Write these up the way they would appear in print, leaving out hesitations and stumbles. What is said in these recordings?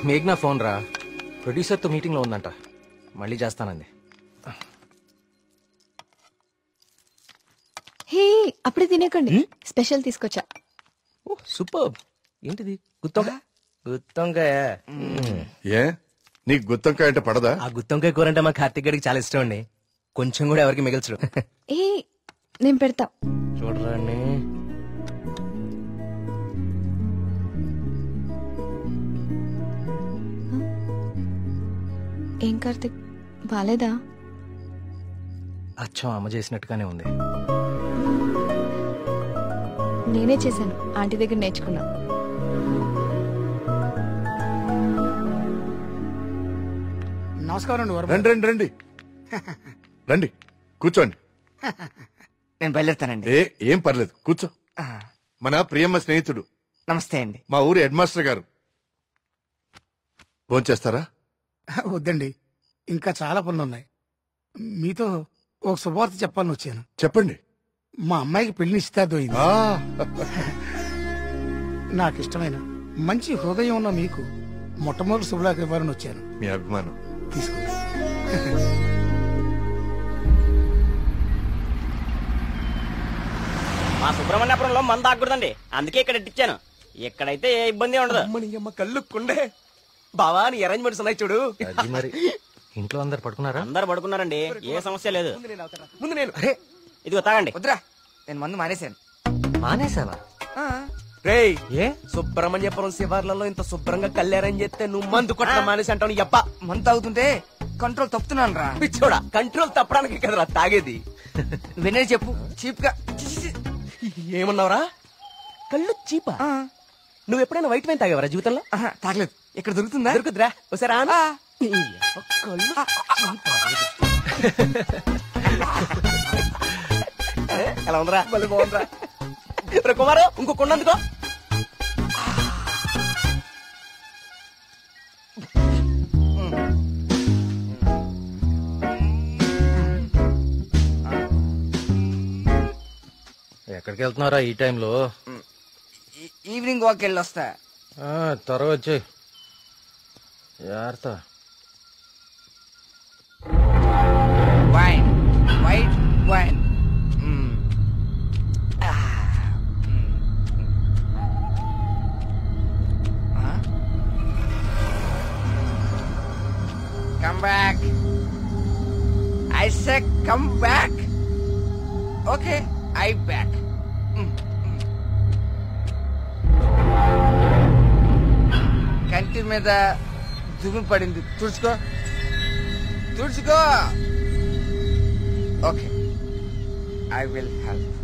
మేఘ్నా phone రా, ప్రొడ్యూసర్తో మీటింగ్లో ఉందంట, మళ్ళీ చేస్తానంది. హే అప్పుడే తినేకండి, స్పెషల్ తీసుకొచ్చా. ఓ సూపర్. ఏంటిది? గుత్తొంకాయ. ఏ నీకు గుత్తొంకాయ అంటే పడదా? ఆ గుత్తొంకాయ కూర అంటే మా కార్తిక్ గడికి చాలా ఇష్టం అండి. కొంచెం కూడా ఎవరికి మిగల్చడు. ఏ నేను పెడతా. చూడరండి. ఏం కార్తిక్ బాలేదా? అచ్చం అమ్మ చేసినట్టుగానే ఉంది. నేనే చేశాను, ఆంటీ దగ్గర నేర్చుకున్నా. నమస్కారం అండి. రండి రండి రండి రండి కూర్చోండి. నేను బయలుదేరుతానండి. ఏం పర్లేదు కూర్చో. మన ప్రియమ్మ స్నేహితుడు. నమస్తే అండి. మా ఊరి హెడ్ మాస్టర్ గారు. భోంచేస్తారా? వద్దండి, ఇంకా చాలా పనులు ఉన్నాయి. మీతో ఒక శుభవార్త చెప్పాలని వచ్చాను. చెప్పండి. మా అమ్మాయికి పెళ్లి నిశ్చితార్థమైంది. ఆ, నాకు ఇష్టమైన మంచి హృదయం ఉన్న మీకు మొట్టమొదటి శుభలాకి ఇవ్వాలని వచ్చాను. మీ అభిమానం. తీసుకో. మా సుబ్రహ్మణ్యపురంలో మంద ఆగకూడదండి, అందుకే ఇక్కడ ఇచ్చాను. ఇక్కడైతే ఏ ఇబ్బంది ఉండదు. అమ్మ కళ్ళు కుండే బావా, నీ అరేంజ్మెంట్స్ ఉన్నాయి చూడు. అది మరి ఇంట్లో అందరు పడుకున్నారా? అందరు పడుకున్నారండి, ఏ సమస్య లేదు. ముందు నేను. అరే ఇదిగో తాగండి. వద్దురా, నేను మందు మానేశాను. మానేసావా? రేయ్, ఏ సుబ్రహ్మణ్యపురం శివార్లలో ఇంత శుభ్రంగా కళ్యాణం చేస్తే నువ్వు మందు కొట్టడం మానేసి అంటావు? నీ అబ్బా, మందు తాగుతుంటే కంట్రోల్ తప్పుతున్నాను రా. పిచ్చోడా, కంట్రోల్ తప్పడానికి కదరా తాగేది. వినే చెప్పు చీప్ గా. ఏమన్నావురా? కళ్ళు చీపా? నువ్వు ఎప్పుడైనా వైట్ వైన్ తాగేవరా జీవితంలో? తాగలేదు. ఇక్కడ దొరుకుతుందా? దొరుకుతురా, ఒకసారి ఎలా ఉందిరా? మళ్ళీ బాగుందిరా. కుమారు, ఇంకో కొండందుకో. ఎక్కడికి వెళ్తున్నారా ఈ టైంలో? ఈవినింగ్ వాక్ వెళ్ళి వస్తా. త్వరగా వచ్చి జాగ్రత్త. Wine, white wine. Come back. I said come back. Okay, I back. కంటి మీద దుమ్ము పడింది, తుడుచుకో తుడుచుకో. Okay, I will help.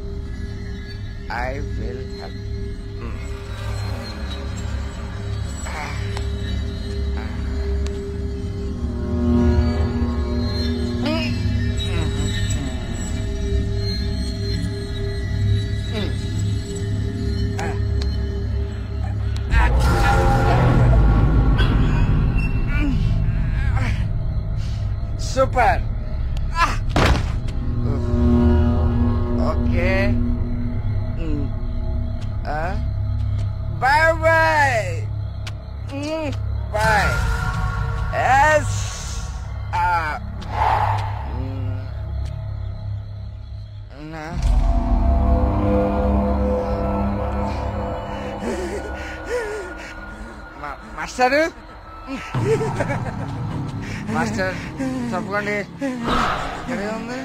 I will help. Super. Okay. Bye bye. Bye. Yes. Master, master తప్పకండి. ఇక్కడే ఉంది.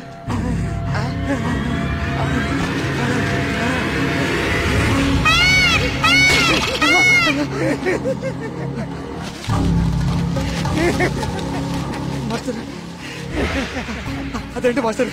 మాస్టర్, అదేంటి మాస్టర్?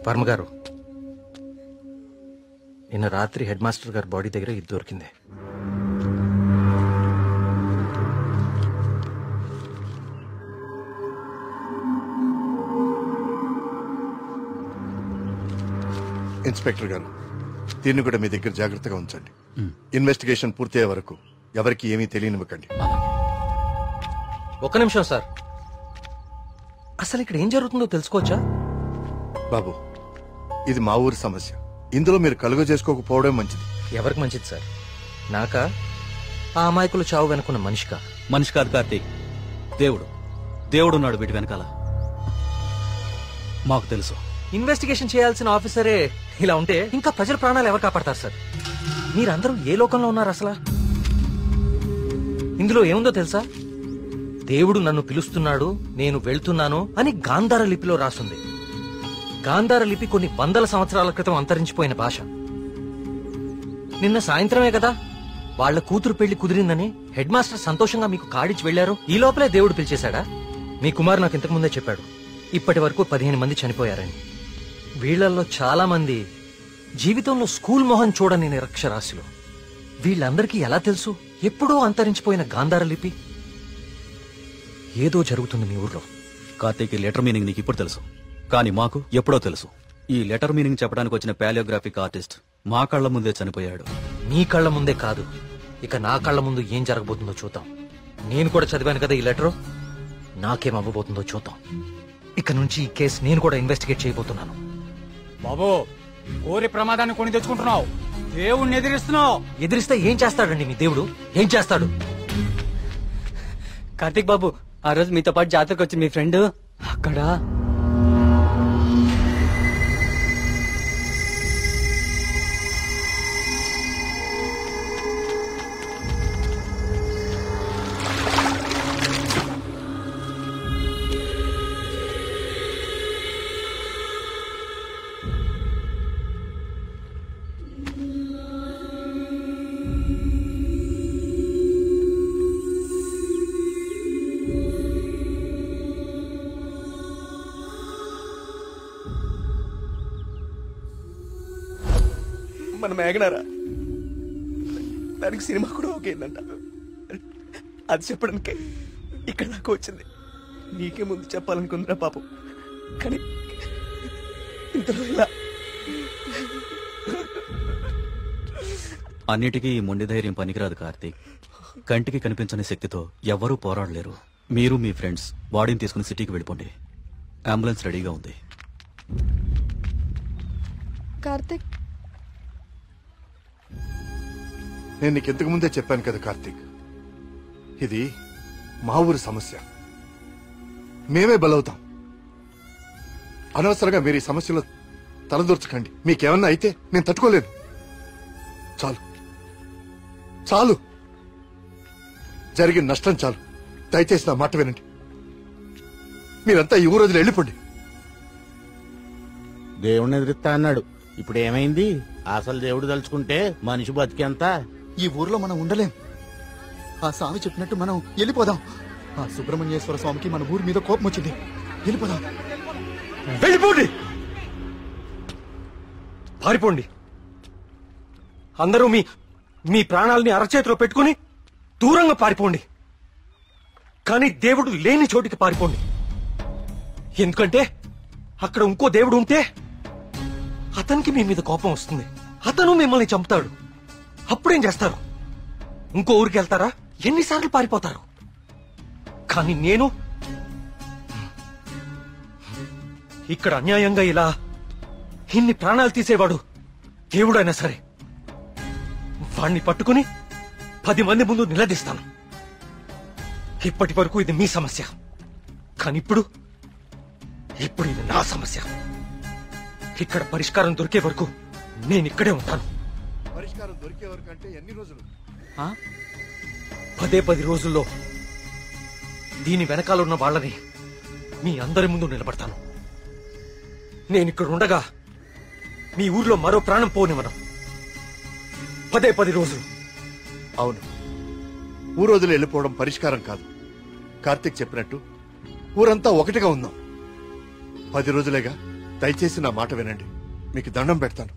వర్మ గారు, నిన్న రాత్రి హెడ్ మాస్టర్ గారి బాడీ దగ్గర ఇది దొరికింది. ఇన్స్పెక్టర్ గారు, దీన్ని కూడా మీ దగ్గర జాగ్రత్తగా ఉంచండి. ఇన్వెస్టిగేషన్ పూర్తయ్యే వరకు ఎవరికి ఏమీ తెలియనివ్వకండి. ఒక్క నిమిషం సార్, అసలు ఇక్కడ ఏం జరుగుతుందో తెలుసుకోవచ్చా? బాబు, ఇది మా ఊరి సమస్య. ఇందులో మీరు కలుగ చేసుకోకపోవడం మంచిది. ఎవరికి మంచిది సార్? నాకా, ఆ అమాయకులు చావు వెనుకున్న మనిషికా? మనిషి కాదు కార్తీక్, దేవుడున్నాడు వీటి వెనకాల. మాకు తెలుసు. ఇన్వెస్టిగేషన్ చేయాల్సిన ఆఫీసరే ఇలా ఉంటే ఇంకా ప్రజల ప్రాణాలు ఎవరు కాపాడతారు సార్? మీరందరూ ఏ లోకంలో ఉన్నారు అసలు? ఇందులో ఏముందో తెలుసా? దేవుడు నన్ను పిలుస్తున్నాడు, నేను వెళ్తున్నాను అని గాంధార లిపిలో రాసుంది. గాంధార లిపి కొన్ని వందల సంవత్సరాల క్రితం అంతరించిపోయిన భాష. నిన్న సాయంత్రమే కదా వాళ్ల కూతురు పెళ్లి కుదిరిందని హెడ్ మాస్టర్ సంతోషంగా మీకు కాడిచ్చి వెళ్లారు. ఈ లోపలే దేవుడు పిలిచేశాడా? మీ కుమారు నాకు ఇంతకు ముందే చెప్పాడు, ఇప్పటి వరకు 15 మంది చనిపోయారని. వీళ్లల్లో చాలా మంది జీవితంలో స్కూల్ మొహం చూడని నిరక్షరాస్యులు. వీళ్ళందరికీ ఎలా తెలుసు ఎప్పుడో అంతరించిపోయిన గాంధార లిపి? ఏదో జరుగుతుంది మీ ఊర్లో. కార్తీక్, ఈ లెటర్ మీనింగ్ నీకు ఇప్పుడు తెలుసు, కానీ మాకు ఎప్పుడో తెలుసు. ఈ లెటర్ మీనింగ్ చెప్పడానికి వచ్చిన పాలియోగ్రాఫిక్ ఆర్టిస్ట్ మా కళ్ల ముందే చనిపోయాడు. మీ కళ్ల ముందే కాదు, ఇక నా కళ్ల ముందు ఏం జరగబోతుందో చూద్దాం. నేను కూడా చదివాను కదా ఈ లెటరు, నాకేం అవ్వబోతుందో చూద్దాం. ఇక నుంచి ఈ కేసు నేను కూడా ఇన్వెస్టిగేట్ చేయబోతున్నాను. బాబు, కోరి ప్రమాదాన్ని కొని తెచ్చుకుంటున్నావు, దేవుణ్ణి ఎదిరిస్తున్నావు. ఎదిరిస్తే ఏం చేస్తాడండి మీ దేవుడు? ఏం చేస్తాడు? కార్తీక్ బాబు, ఆ రోజు మీతో పాటు జాతరకు వచ్చింది మీ ఫ్రెండ్, అక్కడ మన మేఘనారా, దానికి సినిమా కూడా ఓకేందంట. అది చెప్పడానికి ఇక్కడ నాకు వచ్చింది. నీకే ముందు చెప్పాలనుకుందిరా పాపం, కానీ ఇంతలో ఇలా. అన్నిటికీ ఈ మొండి ధైర్యం పనికిరాదు కార్తీక్. కంటికి కనిపించని శక్తితో ఎవ్వరూ పోరాడలేరు. మీరు మీ ఫ్రెండ్స్ బాడీని తీసుకుని సిటీకి వెళ్ళిపోండి. అంబులెన్స్ రెడీగా ఉంది. కార్తిక్, నేను నీకు ఇంతకు ముందే చెప్పాను కదా కార్తీక్, ఇది మా ఊరి సమస్య. మేమే బలవుతాం. అనవసరంగా మీరు ఈ సమస్యలో తలదూర్చకండి. మీకేమన్నా అయితే నేను తట్టుకోలేను. చాలు చాలు, జరిగిన నష్టం చాలు. దయచేసి నా మాట వినండి. మీరంతా ఈ ఊరు వదిలి వెళ్ళిపోండి. దేవుణ్ణి ఎదిరిస్తా అన్నాడు, ఇప్పుడు ఏమైంది? అసలు దేవుడు తలుచుకుంటే మనిషి బతికేంత. ఈ ఊర్లో మనం ఉండలేం. ఆ స్వామి చెప్పినట్టు మనం వెళ్ళిపోదాం. ఆ సుబ్రహ్మణ్యేశ్వర స్వామికి మన ఊరి మీద కోపం వచ్చింది. వెళ్ళిపోదాం. వెళ్ళిపోండి, పారిపోండి. అందరూ మీ మీ ప్రాణాలని అరచేతిలో పెట్టుకుని దూరంగా పారిపోండి. కానీ దేవుడు లేని చోటికి పారిపోండి. ఎందుకంటే అక్కడ ఇంకో దేవుడు ఉంటే అతనికి మీ మీద కోపం వస్తుంది. అతను మిమ్మల్ని చంపుతాడు. అప్పుడేం చేస్తారు? ఇంకో ఊరికి వెళ్తారా? ఎన్నిసార్లు పారిపోతారు? కానీ నేను ఇక్కడ అన్యాయంగా ఇలా ఇన్ని ప్రాణాలు తీసేవాడు దేవుడైనా సరే వాణ్ణి పట్టుకుని 10 మంది ముందు నిలదీస్తాను. ఇప్పటి వరకు ఇది మీ సమస్య, కానీ ఇప్పుడు ఇది నా సమస్య. ఇక్కడ పరిష్కారం దొరికే వరకు నేను ఇక్కడే ఉంటాను. పరిష్కారం దొరికే వరకు అంటే ఎన్ని రోజులు? 10 రోజుల్లో దీని వెనకాల ఉన్న వాళ్ళని మీ అందరి ముందు నిలబడతాను. నేను ఇక్కడ ఉండగా మీ ఊర్లో మరో ప్రాణం పోనివ్వను. 10 రోజులు. అవును, ఊరు వదిలి వెళ్ళిపోవడం పరిష్కారం కాదు. కార్తీక్ చెప్పినట్టు ఊరంతా ఒకటిగా ఉందాం. 10 రోజులేగా, దయచేసి నా మాట వినండి, మీకు దండం పెడతాను.